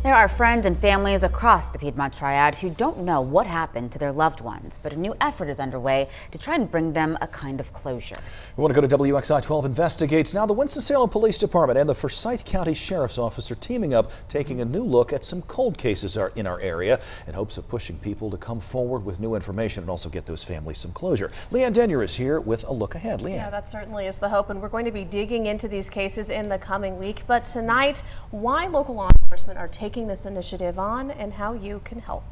There are friends and families across the Piedmont Triad who don't know what happened to their loved ones, but a new effort is underway to try and bring them a kind of closure. We want to go to WXI 12 Investigates. Now the Winston-Salem Police Department and the Forsyth County Sheriff's Office are teaming up, taking a new look at some cold cases in our area in hopes of pushing people to come forward with new information and also get those families some closure. Leanne Denyer is here with a look ahead. Leanne. Yeah, that certainly is the hope, and we're going to be digging into these cases in the coming week. But tonight, why local law enforcement are taking this initiative on and how you can help.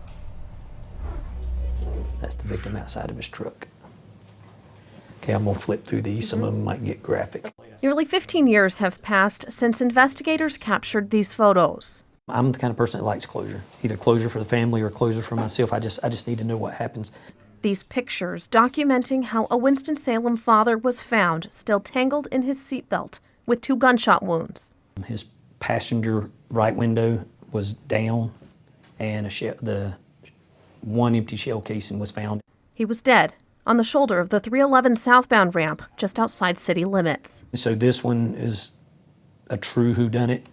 That's the victim outside of his truck. Okay, I'm gonna flip through these. Some of them might get graphic. Nearly 15 years have passed since investigators captured these photos. I'm the kind of person that likes closure, either closure for the family or closure for myself. I just need to know what happens. These pictures documenting how a Winston-Salem father was found still tangled in his seatbelt with 2 gunshot wounds. His passenger right window was down, and the one empty shell casing was found. He was dead on the shoulder of the 311 southbound ramp just outside city limits. So this one is a true whodunit.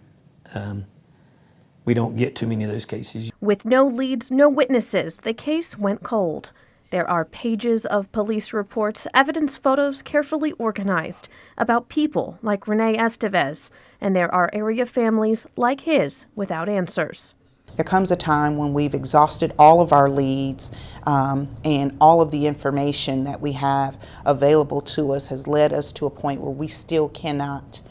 We don't get too many of those cases. With no leads, no witnesses, the case went cold. There are pages of police reports, evidence photos carefully organized about people like Renee Estevez, and there are area families like his without answers. There comes a time when we've exhausted all of our leads and all of the information that we have available to us has led us to a point where we still cannot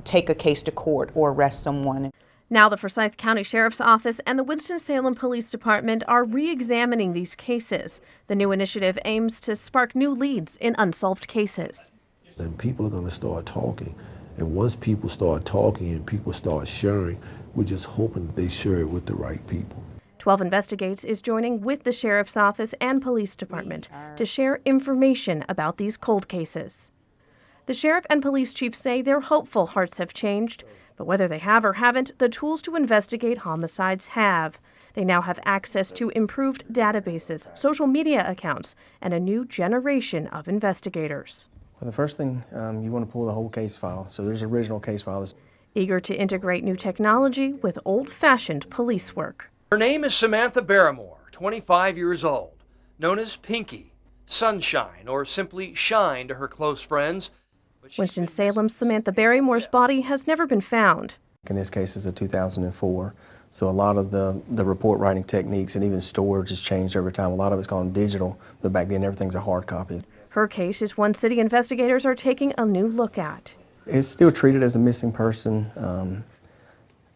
take a case to court or arrest someone. Now the Forsyth County Sheriff's Office and the Winston-Salem Police Department are re-examining these cases. The new initiative aims to spark new leads in unsolved cases. And people are going to start talking. And once people start talking and people start sharing, we're just hoping that they share it with the right people. 12 Investigates is joining with the Sheriff's Office and Police Department to share information about these cold cases. The Sheriff and Police Chief say they're hopeful hearts have changed, but whether they have or haven't, the tools to investigate homicides have. They now have access to improved databases, social media accounts, and a new generation of investigators. Well, the first thing, you want to pull the whole case file. So there's an original case file. Eager to integrate new technology with old-fashioned police work. Her name is Samantha Barrymore, 25 years old, known as Pinky, Sunshine, or simply Shine to her close friends. Winston-Salem's Samantha Barrymore's body has never been found. In this case, it's a 2004. So a lot of the report writing techniques and even storage has changed over time. A lot of it's gone digital, but back then everything's a hard copy. Her case is one city investigators are taking a new look at. It's still treated as a missing person.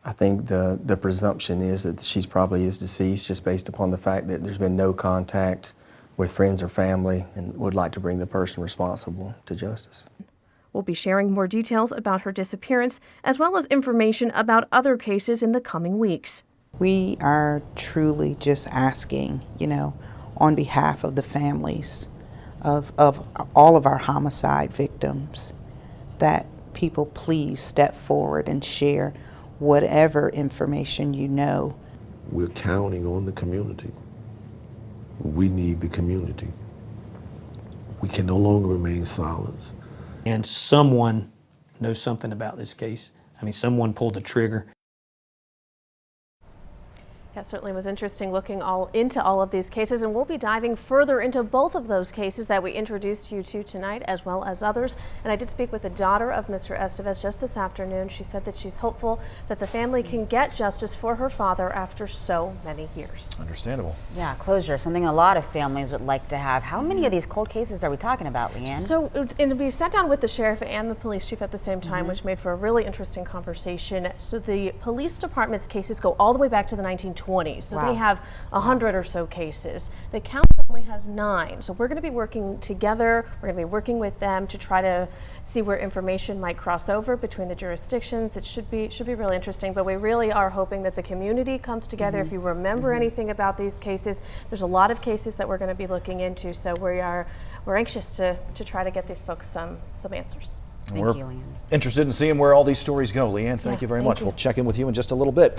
I think the presumption is that she probably is deceased just based upon the fact that there's been no contact with friends or family and would like to bring the person responsible to justice. We'll be sharing more details about her disappearance as well as information about other cases in the coming weeks. We are truly just asking, on behalf of the families of all of our homicide victims, that people please step forward and share whatever information you know. We're counting on the community. We need the community. We can no longer remain silent. And someone knows something about this case. I mean, someone pulled the trigger. That certainly was interesting looking into all of these cases, and we'll be diving further into both of those cases that we introduced you to tonight as well as others. And I did speak with the daughter of Mr. Estevez just this afternoon. She said that she's hopeful that the family can get justice for her father after so many years. Understandable. Yeah, closure, something a lot of families would like to have. How many of these cold cases are we talking about, Leanne? So we sat down with the sheriff and the police chief at the same time, which made for a really interesting conversation. So the police department's cases go all the way back to the 1920s. So Wow. they have 100 or so cases. The county only has 9. So we're going to be working together. We're going to be working with them to try to see where information might cross over between the jurisdictions. It should be really interesting, but we really are hoping that the community comes together. If you remember anything about these cases, there's a lot of cases that we're going to be looking into. So we're anxious to try to get these folks some answers. Thank you, Leanne. Interested in seeing where all these stories go. Leanne, thank you very much. We'll check in with you in just a little bit.